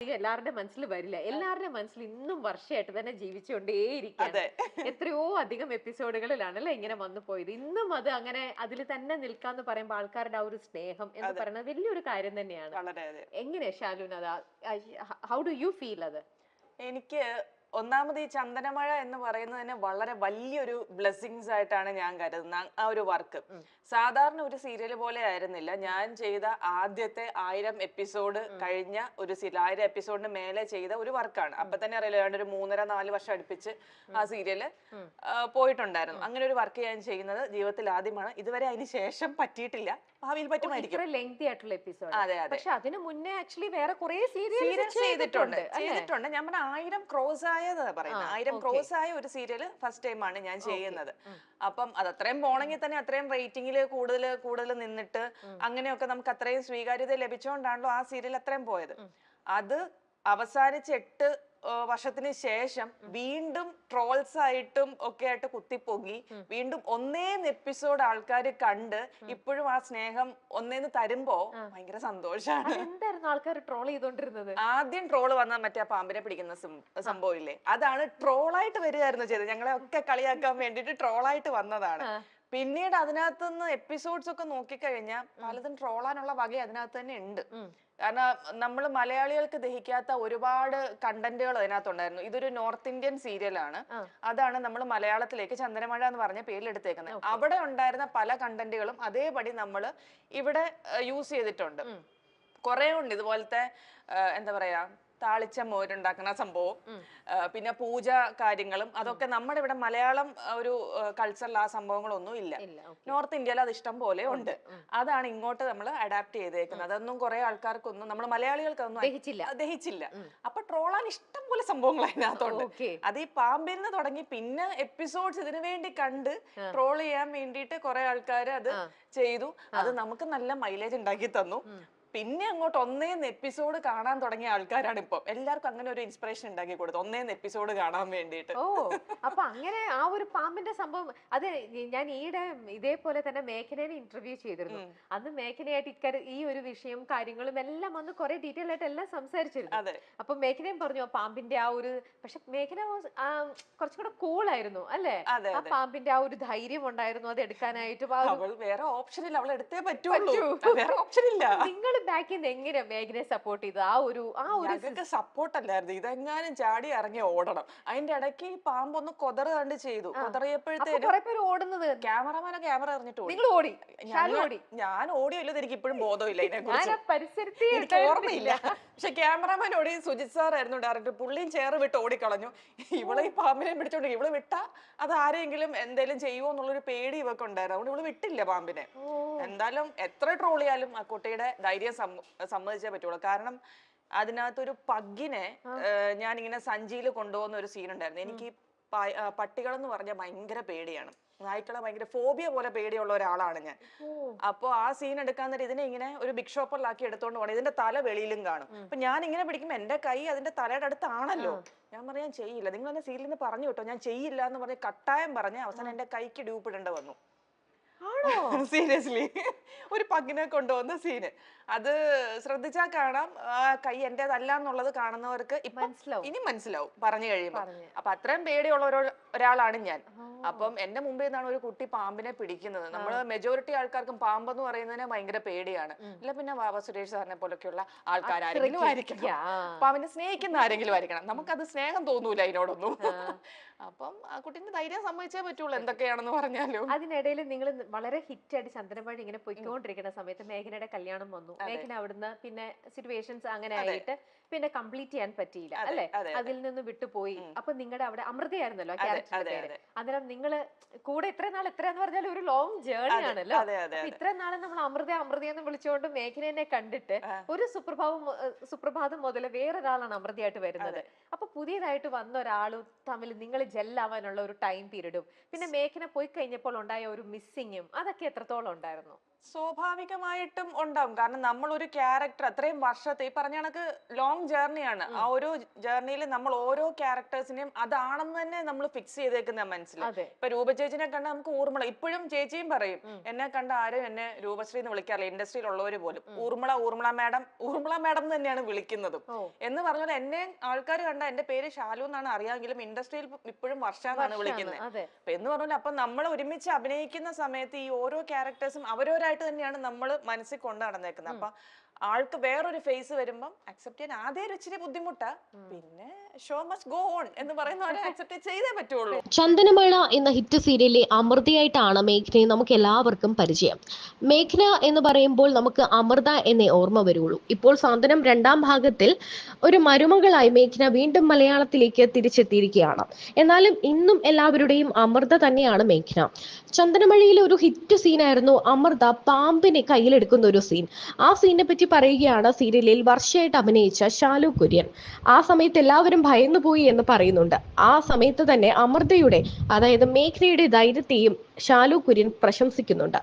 എല്ലാവരുടെ മനസ്സിൽ വരില്ല. എല്ലാവരുടെ മനസ്സിൽ ഇന്നും വർഷമായിട്ട് തന്നെ ജീവിച്ചുകൊണ്ടേയിരിക്കുകയാണ്. എത്രയോ അധികം എപ്പിസോഡുകളിലാണല്ലേ ഇങ്ങനെ വന്നു പോയത്. ഇന്നും അത് അങ്ങനെ അതിൽ തന്നെ നിൽക്കാന്ന് പറയുമ്പോൾ ആൾക്കാരുടെ ആ ഒരു സ്നേഹം എന്ന് പറയുന്നത് വലിയൊരു കാര്യം തന്നെയാണ്. എങ്ങനെ ശാലുന, ഹൗ ഡു യു ഫീൽ അത്? എനിക്ക് ഒന്നാമത് ഈ ചന്ദനമഴ എന്ന് പറയുന്നത് തന്നെ വളരെ വലിയൊരു ബ്ലെസ്സിങ്സ് ആയിട്ടാണ് ഞാൻ കരുതുന്നത്. ആ ഒരു വർക്ക് സാധാരണ ഒരു സീരിയൽ പോലെ ആയിരുന്നില്ല. ഞാൻ ചെയ്ത ആദ്യത്തെ 1000 എപ്പിസോഡ് കഴിഞ്ഞ ഒരു സീരിയൽ, 1000 എപ്പിസോഡിന് മേലെ ചെയ്ത ഒരു വർക്കാണ്. അപ്പൊ തന്നെ അറിയില്ല, ഒരു 3.5-4 വർഷം അടുപ്പിച്ച് ആ സീരിയല് പോയിട്ടുണ്ടായിരുന്നു. അങ്ങനെ ഒരു വർക്ക് ഞാൻ ചെയ്യുന്നത് ജീവിതത്തിൽ ആദ്യമാണ്. ഇതുവരെ അതിന് ശേഷം പറ്റിയിട്ടില്ല. ഭാവിയിൽ പറ്റുമായിരിക്കും. അതെ അതെ. പക്ഷെ അതിനു മുന്നേ ആക്ച്വലി വേറെ കുറെ സീരിയൽസ് ചെയ്തിട്ടുണ്ട്. ഞാൻ പറഞ്ഞ 1000 ക്രോസ് ആയെന്ന് പറയുന്നത്. 1000 ക്രോസ് ആയ ഒരു സീരിയല് ഫസ്റ്റ് ടൈമാണ് ഞാൻ ചെയ്യുന്നത്. അപ്പം അത് അത്രയും പോണെങ്കിൽ തന്നെ അത്രയും റേറ്റിംഗിൽ കൂടുതൽ നിന്നിട്ട് അങ്ങനെയൊക്കെ നമുക്ക് അത്രയും സ്വീകാര്യത ലഭിച്ചുകൊണ്ടാണല്ലോ ആ സീരിയൽ അത്രയും പോയത്. അത് അവസാനിച്ച് 8 വർഷത്തിന് ശേഷം വീണ്ടും ട്രോൾസ് ആയിട്ടും ഒക്കെ ആയിട്ട് കുത്തിപ്പൊങ്ങി വീണ്ടും 1 എപ്പിസോഡ് ആൾക്കാർ കണ്ട് ഇപ്പോഴും ആ സ്നേഹം 1 തരുമ്പോ ഭയങ്കര സന്തോഷാണ്. എന്തായിരുന്നു ആൾക്കാർ ട്രോൾ ചെയ്തോണ്ടിരുന്നത്? ആദ്യം ട്രോള് വന്ന മറ്റേ പാമ്പിനെ പിടിക്കുന്ന സംഭവം ഇല്ലേ, അതാണ് ട്രോളായിട്ട് വരികയായിരുന്നു ചെയ്തത്. ഞങ്ങളെ ഒക്കെ കളിയാക്കാൻ വേണ്ടിട്ട് ട്രോളായിട്ട് വന്നതാണ്. പിന്നീട് അതിനകത്തുനിന്ന് എപ്പിസോഡ്സ് ഒക്കെ നോക്കിക്കഴിഞ്ഞാൽ പലതും ട്രോളാനുള്ള വക അതിനകത്ത് തന്നെ ഉണ്ട്. കാരണം നമ്മൾ മലയാളികൾക്ക് ദഹിക്കാത്ത ഒരുപാട് കണ്ടന്റുകൾ അതിനകത്തുണ്ടായിരുന്നു. ഇതൊരു നോർത്ത് ഇന്ത്യൻ സീരിയലാണ്. അതാണ് നമ്മൾ മലയാളത്തിലേക്ക് ചന്ദനമഴ എന്ന് പറഞ്ഞ പേരിലെടുത്തേക്കുന്നത്. അവിടെ ഉണ്ടായിരുന്ന പല കണ്ടന്റുകളും അതേപടി നമ്മൾ ഇവിടെ യൂസ് ചെയ്തിട്ടുണ്ട്. കുറെ ഉണ്ട് ഇതുപോലത്തെ, എന്താ പറയാ, താളിച്ച മോരുണ്ടാക്കുന്ന സംഭവം, പിന്നെ പൂജ കാര്യങ്ങളും, അതൊക്കെ നമ്മുടെ ഇവിടെ മലയാളം ഒരു കൾച്ചറിൽ ആ സംഭവങ്ങളൊന്നും ഇല്ല. നോർത്ത് ഇന്ത്യയിൽ അത് ഇഷ്ടം പോലെ ഉണ്ട്. അതാണ് ഇങ്ങോട്ട് നമ്മൾ അഡാപ്റ്റ് ചെയ്തേക്കുന്നത്. അതൊന്നും കുറെ ആൾക്കാർക്കൊന്നും, നമ്മൾ മലയാളികൾക്കൊന്നും ദഹിച്ചില്ല. അപ്പൊ ട്രോളാൻ ഇഷ്ടം പോലെ സംഭവങ്ങൾ അതിനകത്തുണ്ട്. അത് ഈ പാമ്പിൽ നിന്ന് തുടങ്ങി പിന്നെ എപ്പിസോഡ്സ് ഇതിനു വേണ്ടി കണ്ട് ട്രോൾ ചെയ്യാൻ വേണ്ടിയിട്ട് കുറെ ആൾക്കാർ അത് ചെയ്തു. അത് നമുക്ക് നല്ല മൈലേജ് ഉണ്ടാക്കി തന്നു. പിന്നെ അങ്ങോട്ട് 1 എപ്പിസോഡ് കാണാൻ തുടങ്ങിയ ആൾക്കാരാണ് ഇപ്പൊ. എല്ലാവർക്കും അങ്ങനെ ഒരു ഇൻസ്പിറേഷൻ ഉണ്ടാക്കി കൊടുത്തു 1 എപ്പിസോഡ് കാണാൻ വേണ്ടിയിട്ട്. അപ്പൊ അങ്ങനെ ആ ഒരു പാമ്പിന്റെ സംഭവം, അത് ഞാൻ ഈയിടെ ഇതേപോലെ തന്നെ മേഘനയെ ഇന്റർവ്യൂ ചെയ്തിരുന്നു. അന്ന് മേഘനയായിട്ട് ഈ ഒരു വിഷയം കാര്യങ്ങളും എല്ലാം വന്ന് കുറെ ഡീറ്റെയിൽ ആയിട്ട് എല്ലാം സംസാരിച്ചിരുന്നു. അപ്പൊ മേഘനയും പറഞ്ഞു ആ പാമ്പിന്റെ ആ ഒരു, പക്ഷെ മേഘന കുറച്ചും കൂടെ കൂളായിരുന്നു അല്ലെ? ആ പാമ്പിന്റെ ആ ഒരു ധൈര്യം ഉണ്ടായിരുന്നു അത് എടുക്കാനായിട്ട്. വേറെ ഓപ്ഷൻ ഇല്ല, അവൾ എടുത്തേ പറ്റുള്ളൂ, വേറെ ഓപ്ഷൻ ഇല്ല. നിങ്ങൾ ബാക്കിൽ നിന്ന് എങ്ങനെയാ മേഘനെ സപ്പോർട്ട് ചെയ്തത്? സപ്പോർട്ട് അല്ലായിരുന്നു, ഇതെങ്ങാനും ചാടി ഇറങ്ങി ഓടണം. അതിന്റെ ഇടയ്ക്ക് ഈ പാമ്പൊന്ന് കൊതറ് കണ്ട് ചെയ്തു. കൊതറിയപ്പോഴത്തേക്കും ഓടുന്നത് ക്യാമറമാനെ ക്യാമറ എറിഞ്ഞിട്ട് ഓടി. ഞാൻ ഓടിയല്ലോ, എനിക്ക് ഇപ്പോഴും ബോധമില്ല ഇതിനെക്കുറിച്ച്, പരിസരത്ത് എനിക്ക് ഓർമ്മയില്ല. പക്ഷെ ക്യാമറമാൻ ഓടി, സുജിത് സാർ ആയിരുന്നു ഡയറക്ടർ, പുള്ളിയും ചേറ് വിട്ട് ഓടിക്കളഞ്ഞു. ഇവളെ ഈ പാമ്പിനെ പിടിച്ചോണ്ട്, ഇവള് വിട്ടാ അത് ആരെങ്കിലും എന്തേലും ചെയ്യുമോ എന്നുള്ളൊരു പേടി ഇവക്ക് ഉണ്ടായിരുന്നു. അതുകൊണ്ട് ഇവള് വിട്ടില്ല പാമ്പിനെ. എന്തായാലും എത്ര ട്രോൾ ചെയ്യാലും ആ കുട്ടിയുടെ ധൈര്യം സമ്മതിച്ചേ പറ്റുള്ളൂ. കാരണം അതിനകത്തൊരു പഗ്ഗിനെ ഞാനിങ്ങനെ സഞ്ചിയിൽ കൊണ്ടുപോകുന്ന ഒരു സീൻ ഉണ്ടായിരുന്നു. എനിക്ക് പട്ടികളെന്ന് പറഞ്ഞാൽ ഭയങ്കര പേടിയാണ്. നായ്ക്കളെ ഭയങ്കര ഫോബിയ പോലെ പേടിയുള്ള ഒരാളാണ് ഞാൻ. അപ്പൊ ആ സീൻ എടുക്കാൻ നേരം ഇതിനെ ഇങ്ങനെ ഒരു ബിഗ് ഷോപ്പറിലാക്കി എടുത്തോണ്ട് പോകണം. ഇതിന്റെ തല വെളിയിലും കാണും. അപ്പൊ ഞാൻ ഇങ്ങനെ പിടിക്കുമ്പോ എന്റെ കൈ അതിന്റെ തലയുടെ അടുത്താണല്ലോ. ഞാൻ പറയാൻ ചെയ്യില്ല, നിങ്ങൾ എന്നെ സീരിയലിൽ നിന്ന് പറഞ്ഞു കേട്ടോ, ഞാൻ ചെയ്യില്ല എന്ന് പറഞ്ഞ് കട്ടായം പറഞ്ഞ് അവസാനം എന്റെ കൈക്ക് ഡ്യൂപ്പിടേണ്ട വന്നു. സീരിയസ്ലി, ഒരു പഗ്ഗിനെ കൊണ്ടുവന്ന സീന് അത് ശ്രദ്ധിച്ചാൽ കാണാം. ആ കൈ എന്റേതല്ല എന്നുള്ളത് കാണുന്നവർക്ക് ഇനി മനസ്സിലാവും പറഞ്ഞു കഴിയുമ്പോ. അപ്പൊ അത്രയും പേടിയുള്ള ഒരാളാണ് ഞാൻ. അപ്പം എന്റെ മുമ്പിൽ നിന്നാണ് ഒരു കുട്ടി പാമ്പിനെ പിടിക്കുന്നത്. നമ്മള് മെജോറിറ്റി ആൾക്കാർക്കും പാമ്പെന്ന് പറയുന്നതിന് ഭയങ്കര പേടിയാണ്. അല്ല പിന്നെ വാവ സുരേഷ് സാറിനെ പോലൊക്കെയുള്ള ആൾക്കാരെങ്കിലും ആയിരിക്കണം, പാമ്പിനെ സ്നേഹിക്കുന്ന ആരെങ്കിലും ആയിരിക്കണം. നമുക്കത് സ്നേഹം തോന്നൂല അതിനോടൊന്നും. അപ്പം ആ കുട്ടീന്റെ ധൈര്യം സമ്മതിച്ചേ പറ്റുള്ളൂ എന്തൊക്കെയാണെന്ന് പറഞ്ഞാലും. അതിനിടയിൽ നിങ്ങൾ വളരെ ഹിറ്റായിട്ട് ചന്ദനമഴ ഇങ്ങനെ പൊയ്ക്കൊണ്ടിരിക്കുന്ന സമയത്ത് മേഘനയുടെ കല്യാണം വന്നു. മേഘന അവിടുന്ന് പിന്നെ സിറ്റുവേഷൻസ് അങ്ങനെ ആയിട്ട് പിന്നെ കംപ്ലീറ്റ് ചെയ്യാൻ പറ്റിയില്ല അല്ലെ? അതിൽ നിന്ന് വിട്ടുപോയി. അപ്പൊ നിങ്ങളുടെ അവിടെ അമൃതയായിരുന്നല്ലോ ക്യാരക്ടറിന്റെ പേര്. അന്നേരം നിങ്ങള് കൂടെ എത്രയെന്ന് പറഞ്ഞാൽ ഒരു ലോങ് ജേർണി ആണല്ലോ. ഇത്രയും നാളെ നമ്മൾ അമൃതയെന്ന് വിളിച്ചുകൊണ്ട് മേഘനെ കണ്ടിട്ട് ഒരു സുപ്രഭാതം മുതൽ വേറൊരാളാണ് അമൃതയായിട്ട് വരുന്നത്. അപ്പൊ പുതിയതായിട്ട് വന്ന ഒരാളും തമ്മിൽ നിങ്ങൾ ജെല്ലാവാനുള്ള ഒരു ടൈം പീരീഡും പിന്നെ മേഘന പോയി കഴിഞ്ഞപ്പോൾ ഉണ്ടായ ഒരു മിസ്സിങ്ങും അതൊക്കെ എത്രത്തോളം ഉണ്ടായിരുന്നു? സ്വാഭാവികമായിട്ടും ഉണ്ടാവും. കാരണം നമ്മൾ ഒരു ക്യാരക്ടർ അത്രയും വർഷത്തെ ഈ പറഞ്ഞ കണക്ക് ലോങ് ജേർണിയാണ്. ആ ഒരു ജേർണിയിൽ നമ്മൾ ഓരോ ക്യാരക്ടേഴ്സിനെയും അതാണെന്ന് തന്നെ നമ്മൾ ഫിക്സ് ചെയ്തേക്കുന്ന മനസ്സിൽ. ഇപ്പൊ രൂപ ചേച്ചിനെ കണ്ട നമുക്ക് ഊർമിള, ഇപ്പോഴും ചേച്ചിയും പറയും എന്നെ കണ്ട ആരും എന്നെ രൂപശ്രീ എന്ന് വിളിക്കാറില്ല, ഇൻഡസ്ട്രിയിൽ ഉള്ളവര് പോലും ഊർമിള മാഡം തന്നെയാണ് വിളിക്കുന്നതും. എന്ന് പറഞ്ഞാൽ എന്നെ ആൾക്കാർ കണ്ട എന്റെ പേര് ഷാലു എന്നാണ് അറിയാമെങ്കിലും ഇൻഡസ്ട്രിയിൽ ഇപ്പോഴും വർഷ എന്നാണ് വിളിക്കുന്നത്. അപ്പൊ എന്ന് പറഞ്ഞാൽ അപ്പൊ നമ്മൾ ഒരുമിച്ച് അഭിനയിക്കുന്ന സമയത്ത് ഈ ഓരോ ക്യാരക്ടേഴ്സും അവരവരായിട്ട് തന്നെയാണ് നമ്മൾ മനസ്സിൽ കൊണ്ടു നടന്നേക്കുന്നത്. അപ്പൊ ആൾക്ക് വേറൊരു ഫേസ് വരുമ്പം അക്സെപ്റ്റ് ചെയ്യാൻ ആദ്യം ഇച്ചിരി ബുദ്ധിമുട്ടാ, പിന്നെ ഷോ മസ്റ്റ് ഗോ ഓൺ എന്ന് പറയുന്ന പോലെ അക്സെപ്റ്റ് ചെയ്തേ പറ്റുള്ളൂ. ചന്ദനമഴ എന്ന ഹിറ്റ് സീരിയലിലെ അമൃതയായിട്ടാണ് മേഘ്നയെ നമുക്ക് എല്ലാവർക്കും പരിചയം. മേഘ്ന എന്ന് പറയുമ്പോൾ നമുക്ക് അമൃത എന്നേ ഓർമ്മ വരുള്ളൂ. ഇപ്പോൾ സാന്ത്വനം 2ാം ഭാഗത്തിൽ ഒരു മരുമകളായി മേഘ്ന വീണ്ടും മലയാളത്തിലേക്ക് തിരിച്ചെത്തിയിരിക്കുകയാണ്. എന്നാലും ഇന്നും എല്ലാവരുടെയും അമൃത തന്നെയാണ് മേഘ്ന. ചന്ദനമഴയിലെ ഒരു ഹിറ്റ് സീനായിരുന്നു അമൃത പാമ്പിനെ കയ്യിലെടുക്കുന്ന ഒരു സീൻ. ആ സീനിനെ പറ്റി പറയുകയാണ് സീരിയലിൽ വർഷയായിട്ട് അഭിനയിച്ച ഷാലു കുര്യൻ. ആ സമയത്ത് എല്ലാവരും ഭയന്നുപോയി എന്ന് പറയുന്നുണ്ട്. ആ സമയത്ത് തന്നെ അമൃതയുടെ, അതായത് മേഘ്നയുടെ ധൈര്യത്തെയും ഷാലു കുര്യൻ പ്രശംസിക്കുന്നുണ്ട്.